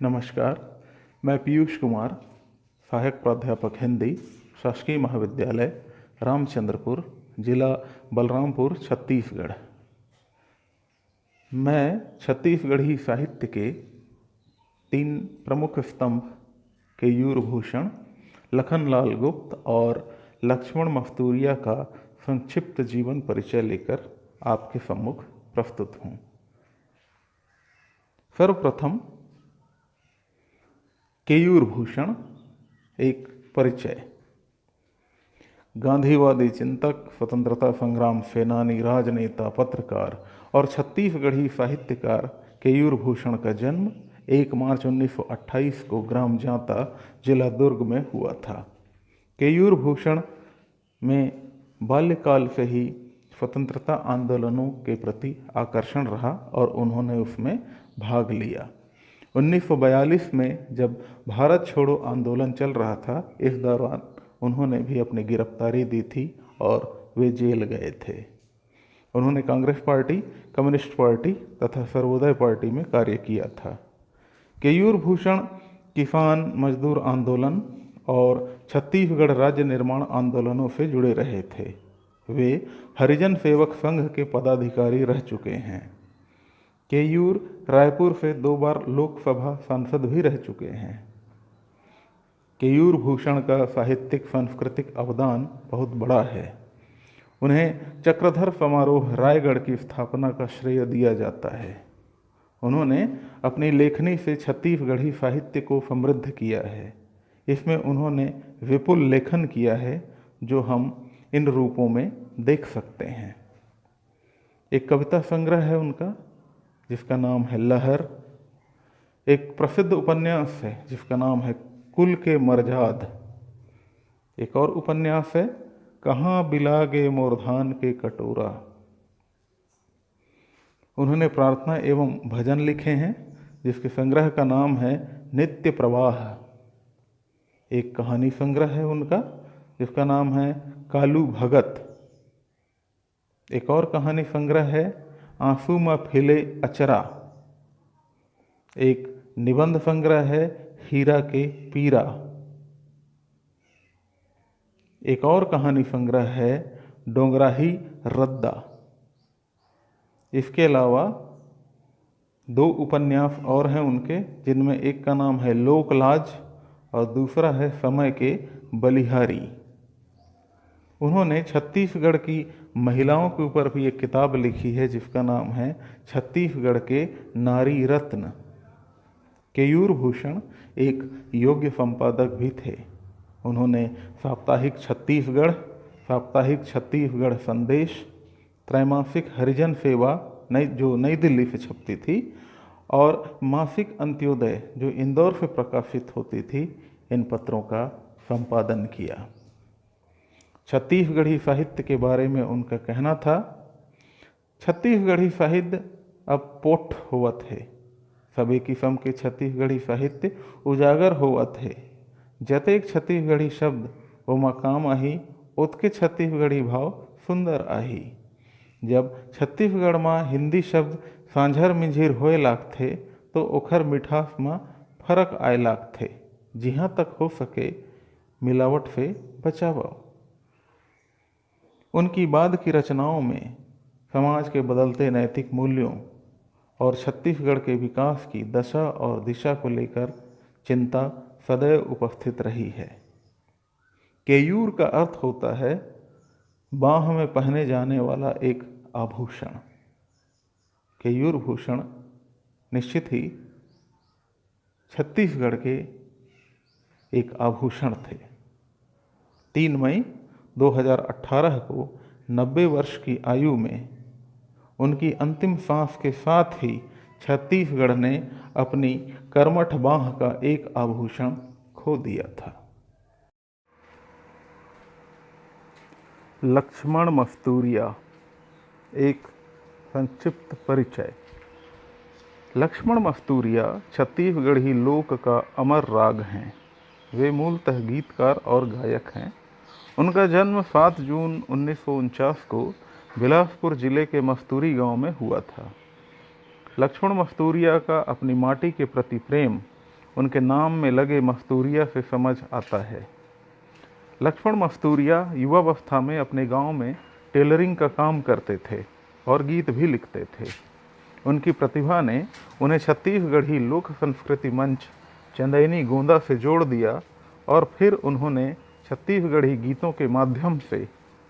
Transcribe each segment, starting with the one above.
नमस्कार। मैं पीयूष कुमार, सहायक प्राध्यापक हिंदी, शासकीय महाविद्यालय रामचंद्रपुर, जिला बलरामपुर, छत्तीसगढ़। मैं छत्तीसगढ़ी साहित्य के 3 प्रमुख स्तंभ केयूर भूषण, लखनलाल गुप्त और लक्ष्मण मफ्तूरिया का संक्षिप्त जीवन परिचय लेकर आपके सम्मुख प्रस्तुत हूँ। सर्वप्रथम केयूर भूषण एक परिचय। गांधीवादी चिंतक, स्वतंत्रता संग्राम सेनानी, राजनेता, पत्रकार और छत्तीसगढ़ी साहित्यकार केयूर भूषण का जन्म 1 मार्च 1928 को ग्राम जांता, जिला दुर्ग में हुआ था। केयूर भूषण में बाल्यकाल से ही स्वतंत्रता आंदोलनों के प्रति आकर्षण रहा और उन्होंने उसमें भाग लिया। 1942 में जब भारत छोड़ो आंदोलन चल रहा था, इस दौरान उन्होंने भी अपनी गिरफ्तारी दी थी और वे जेल गए थे। उन्होंने कांग्रेस पार्टी, कम्युनिस्ट पार्टी तथा सर्वोदय पार्टी में कार्य किया था। केयूर भूषण किसान मजदूर आंदोलन और छत्तीसगढ़ राज्य निर्माण आंदोलनों से जुड़े रहे थे। वे हरिजन सेवक संघ के पदाधिकारी रह चुके हैं। केयूर रायपुर से 2 बार लोकसभा सांसद भी रह चुके हैं। केयूर भूषण का साहित्यिक सांस्कृतिक अवदान बहुत बड़ा है। उन्हें चक्रधर समारोह रायगढ़ की स्थापना का श्रेय दिया जाता है। उन्होंने अपनी लेखनी से छत्तीसगढ़ी साहित्य को समृद्ध किया है। इसमें उन्होंने विपुल लेखन किया है जो हम इन रूपों में देख सकते हैं। एक कविता संग्रह है उनका जिसका नाम है लहर। एक प्रसिद्ध उपन्यास है जिसका नाम है कुल के मरजाद। एक और उपन्यास है कहाँ बिलागे मोरधान के कटोरा। उन्होंने प्रार्थना एवं भजन लिखे हैं जिसके संग्रह का नाम है नित्य प्रवाह। एक कहानी संग्रह है उनका जिसका नाम है कालू भगत। एक और कहानी संग्रह है आंसू में फिले अचरा। एक निबंध संग्रह है हीरा के पीरा। एक और कहानी संग्रह है डोंगराही रद्दा। इसके अलावा 2 उपन्यास और हैं उनके, जिनमें एक का नाम है लोकलाज और दूसरा है समय के बलिहारी। उन्होंने छत्तीसगढ़ की महिलाओं के ऊपर भी एक किताब लिखी है जिसका नाम है छत्तीसगढ़ के नारी रत्न। केयूर भूषण एक योग्य संपादक भी थे। उन्होंने साप्ताहिक छत्तीसगढ़, साप्ताहिक छत्तीसगढ़ संदेश, त्रैमासिक हरिजन सेवा जो नई दिल्ली से छपती थी, और मासिक अंत्योदय जो इंदौर से प्रकाशित होती थी, इन पत्रों का संपादन किया। छत्तीसगढ़ी साहित्य के बारे में उनका कहना था, छत्तीसगढ़ी साहित्य अब पोठ होवत है। सभी किस्म के छत्तीसगढ़ी साहित्य उजागर होवत है। जतेक छत्तीसगढ़ी शब्द वो मकाम आही, उतके छत्तीसगढ़ी भाव सुंदर आही। जब छत्तीसगढ़ में हिंदी शब्द सांझर मिंझिर होए लागथे तो ओखर मिठास में फर्क आए लागथे। जिहाँ तक हो सके मिलावट से बचावा। उनकी बाद की रचनाओं में समाज के बदलते नैतिक मूल्यों और छत्तीसगढ़ के विकास की दशा और दिशा को लेकर चिंता सदैव उपस्थित रही है। केयूर का अर्थ होता है बाह में पहने जाने वाला एक आभूषण। केयूर भूषण निश्चित ही छत्तीसगढ़ के एक आभूषण थे। 3 मई 2018 को 90 वर्ष की आयु में उनकी अंतिम सांस के साथ ही छत्तीसगढ़ ने अपनी कर्मठ बाह का एक आभूषण खो दिया था। लक्ष्मण मफ्तूरिया एक संक्षिप्त परिचय। लक्ष्मण मफ्तूरिया छत्तीसगढ़ी लोक का अमर राग हैं। वे मूलतः गीतकार और गायक हैं। उनका जन्म 7 जून 1949 को बिलासपुर जिले के मस्तूरी गांव में हुआ था। लक्ष्मण मफ्तूरिया का अपनी माटी के प्रति प्रेम उनके नाम में लगे मस्तूरिया से समझ आता है। लक्ष्मण मस्तूरिया युवावस्था में अपने गांव में टेलरिंग का काम करते थे और गीत भी लिखते थे। उनकी प्रतिभा ने उन्हें छत्तीसगढ़ी लोक संस्कृति मंच चंदैनी गोंदा से जोड़ दिया और फिर उन्होंने छत्तीसगढ़ी गीतों के माध्यम से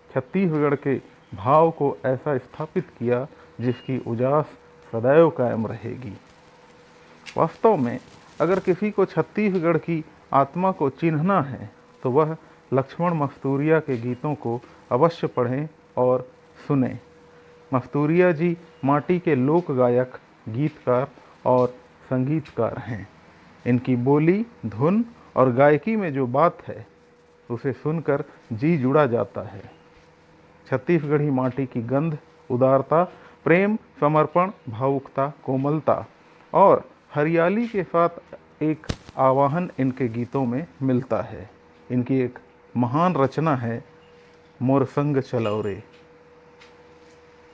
छत्तीसगढ़ के भाव को ऐसा स्थापित किया जिसकी उजास सदैव कायम रहेगी। वास्तव में अगर किसी को छत्तीसगढ़ की आत्मा को चिन्हना है तो वह लक्ष्मण मस्तूरिया के गीतों को अवश्य पढ़ें और सुनें। मस्तूरिया जी माटी के लोक गायक, गीतकार और संगीतकार हैं। इनकी बोली, धुन और गायकी में जो बात है उसे सुनकर जी जुड़ा जाता है। छत्तीसगढ़ी माटी की गंध, उदारता, प्रेम, समर्पण, भावुकता, कोमलता और हरियाली के साथ एक आवाहन इनके गीतों में मिलता है। इनकी एक महान रचना है मोर संग चलौ रे।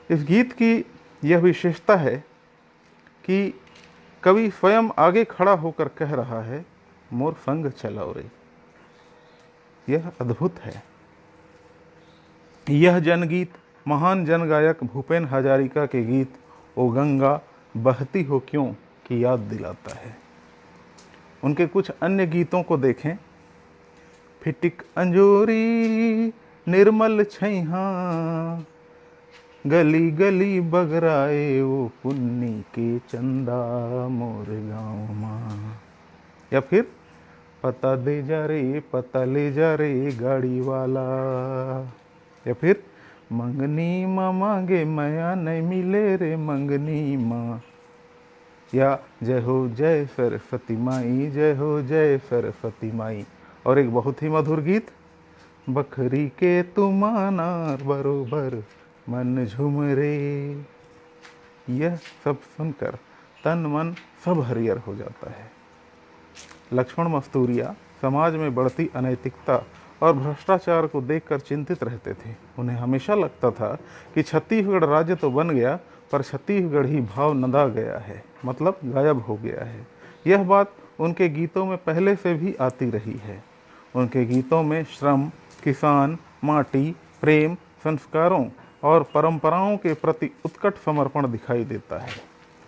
इस गीत की यह विशेषता है कि कवि स्वयं आगे खड़ा होकर कह रहा है मोर संग चलौ रे। यह अद्भुत है। यह जनगीत महान जनगायक भूपेन हजारिका के गीत ओ गंगा बहती हो क्यों की याद दिलाता है। उनके कुछ अन्य गीतों को देखें। फिटिक अंजोरी निर्मल छैहा, गली गली बगराए ओ पुन्नी के चंदा मोर गाँव माँ। या फिर पता दे जा रे, पता ले जा रे गाड़ी वाला। या फिर मंगनी माँ मांगे माया नहीं मिले रे मंगनी माँ। या जय हो जय सरस्वती माई, जय हो जय सरस्वती माई। और एक बहुत ही मधुर गीत, बखरी के तुमानार बरोबर मन झूम रे। यह सब सुनकर तन मन सब हरियर हो जाता है। लक्ष्मण मस्तूरिया समाज में बढ़ती अनैतिकता और भ्रष्टाचार को देखकर चिंतित रहते थे। उन्हें हमेशा लगता था कि छत्तीसगढ़ राज्य तो बन गया पर छत्तीसगढ़ी भाव नंदा गया है, मतलब गायब हो गया है। यह बात उनके गीतों में पहले से भी आती रही है। उनके गीतों में श्रम, किसान, माटी, प्रेम, संस्कारों और परंपराओं के प्रति उत्कट समर्पण दिखाई देता है।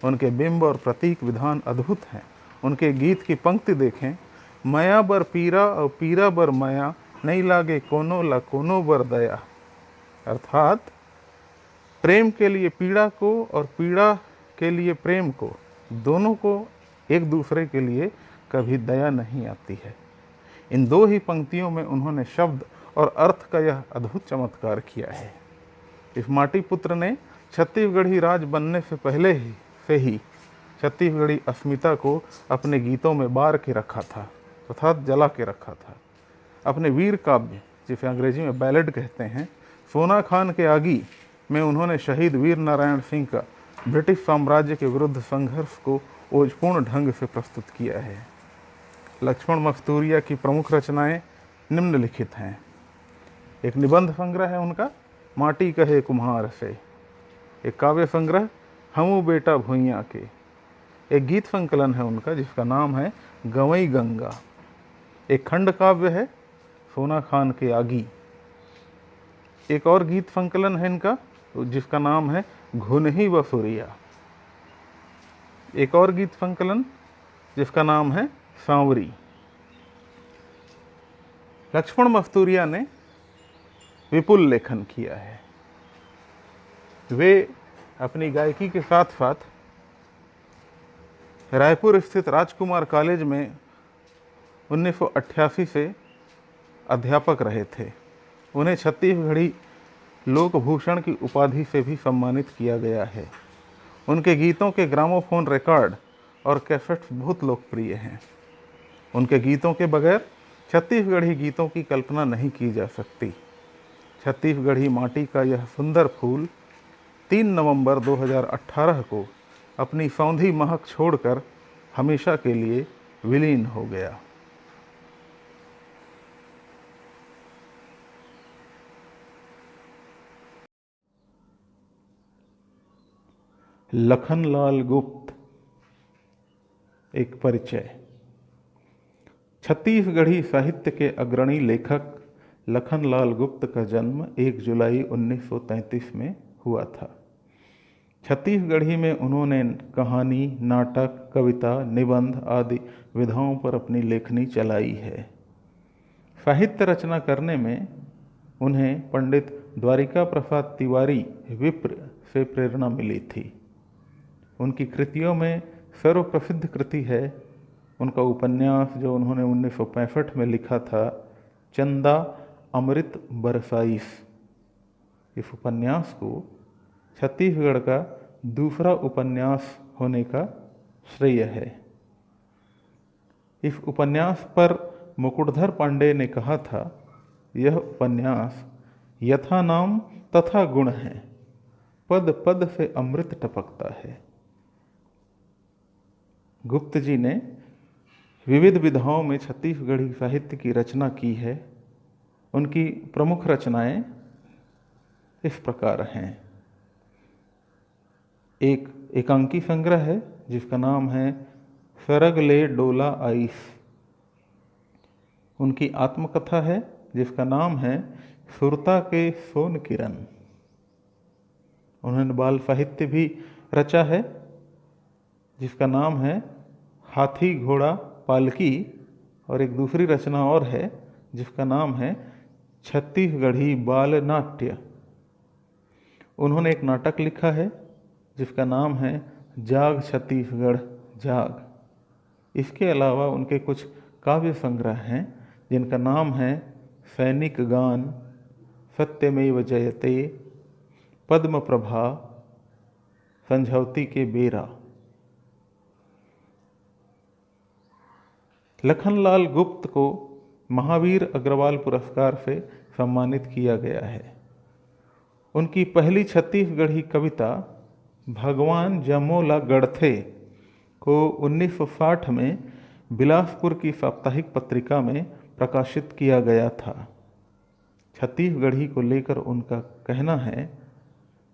उनके बिंब और प्रतीक विधान अद्भुत हैं। उनके गीत की पंक्ति देखें, मया बर पीरा और पीरा बर मया, नहीं लागे कोनो ला कोनो बर दया। अर्थात प्रेम के लिए पीड़ा को और पीड़ा के लिए प्रेम को, दोनों को एक दूसरे के लिए कभी दया नहीं आती है। इन दो ही पंक्तियों में उन्होंने शब्द और अर्थ का यह अद्भुत चमत्कार किया है। इस माटी पुत्र ने छत्तीसगढ़ी राज बनने से पहले ही छत्तीसगढ़ी अस्मिता को अपने गीतों में बार के रखा था, अर्थात जला के रखा था। अपने वीर काव्य, जिसे अंग्रेजी में बैलेड कहते हैं, सोना खान के आगी में उन्होंने शहीद वीर नारायण सिंह का ब्रिटिश साम्राज्य के विरुद्ध संघर्ष को ओजपूर्ण ढंग से प्रस्तुत किया है। लक्ष्मण मस्तूरिया की प्रमुख रचनाएं निम्नलिखित हैं। एक निबंध संग्रह है उनका, माटी कहे कुम्हार से। एक काव्य संग्रह, हमू बेटा भुइयाँ के। एक गीत संकलन है उनका जिसका नाम है गवई गंगा। एक खंड काव्य है, सोना खान के आगी। एक और गीत संकलन है इनका जिसका नाम है घुनही बसुरिया। एक और गीत संकलन जिसका नाम है सांवरी। लक्ष्मण मस्तूरिया ने विपुल लेखन किया है। वे अपनी गायकी के साथ साथ रायपुर स्थित राजकुमार कॉलेज में 1988 से अध्यापक रहे थे। उन्हें छत्तीसगढ़ी लोकभूषण की उपाधि से भी सम्मानित किया गया है। उनके गीतों के ग्रामोफोन रिकॉर्ड और कैसेट्स बहुत लोकप्रिय हैं। उनके गीतों के बगैर छत्तीसगढ़ी गीतों की कल्पना नहीं की जा सकती। छत्तीसगढ़ी माटी का यह सुंदर फूल 3 नवंबर 2018 को अपनी सौंधी महक छोड़कर हमेशा के लिए विलीन हो गया। लखनलाल गुप्त, एक परिचय। छत्तीसगढ़ी साहित्य के अग्रणी लेखक लखनलाल गुप्त का जन्म 1 जुलाई 1933 में हुआ था। छत्तीसगढ़ी में उन्होंने कहानी, नाटक, कविता, निबंध आदि विधाओं पर अपनी लेखनी चलाई है। साहित्य रचना करने में उन्हें पंडित द्वारिका प्रसाद तिवारी विप्र से प्रेरणा मिली थी। उनकी कृतियों में सर्वप्रसिद्ध कृति है उनका उपन्यास जो उन्होंने 1965 में लिखा था, चंदा अमृत बरसाइस। इस उपन्यास को छत्तीसगढ़ का दूसरा उपन्यास होने का श्रेय है। इस उपन्यास पर मुकुटधर पांडे ने कहा था, यह उपन्यास यथा नाम तथा गुण है, पद पद से अमृत टपकता है। गुप्त जी ने विविध विधाओं में छत्तीसगढ़ी साहित्य की रचना की है। उनकी प्रमुख रचनाएं इस प्रकार हैं। एक एकांकी संग्रह है जिसका नाम है सरग ले डोला आइस। उनकी आत्मकथा है जिसका नाम है सुरता के सोन किरण। उन्होंने बाल साहित्य भी रचा है जिसका नाम है हाथी घोड़ा पालकी, और एक दूसरी रचना और है जिसका नाम है छत्तीसगढ़ी बाल नाट्य। उन्होंने एक नाटक लिखा है जिसका नाम है जाग छत्तीसगढ़ जाग। इसके अलावा उनके कुछ काव्य संग्रह हैं जिनका नाम है सैनिक गान, सत्यमेव जयते, पद्म प्रभा, संझौती के बेरा। लखनलाल गुप्त को महावीर अग्रवाल पुरस्कार से सम्मानित किया गया है। उनकी पहली छत्तीसगढ़ी कविता भगवान जमोला गढ़थे को 1960 में बिलासपुर की साप्ताहिक पत्रिका में प्रकाशित किया गया था। छत्तीसगढ़ी को लेकर उनका कहना है,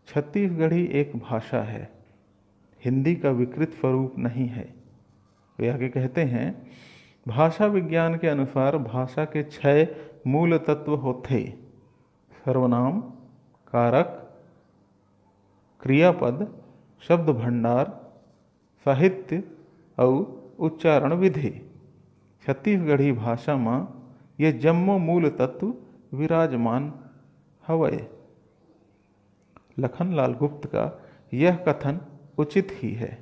छत्तीसगढ़ी एक भाषा है, हिंदी का विकृत स्वरूप नहीं है। वे आगे कहते हैं, भाषा विज्ञान के अनुसार भाषा के 6 मूल तत्व होते: सर्वनाम, कारक, क्रियापद, शब्द भंडार, साहित्य और उच्चारण विधि। छत्तीसगढ़ी भाषा में ये जम्मो मूल तत्व विराजमान हवय। लखनलाल गुप्त का यह कथन उचित ही है।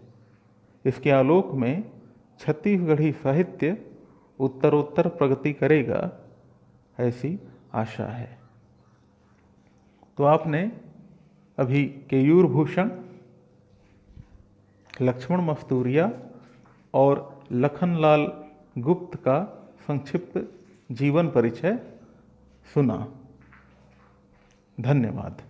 इसके आलोक में छत्तीसगढ़ी साहित्य उत्तरोत्तर प्रगति करेगा, ऐसी आशा है। तो आपने अभी केयूर भूषण, लक्ष्मण मस्तूरिया और लखनलाल गुप्त का संक्षिप्त जीवन परिचय सुना। धन्यवाद।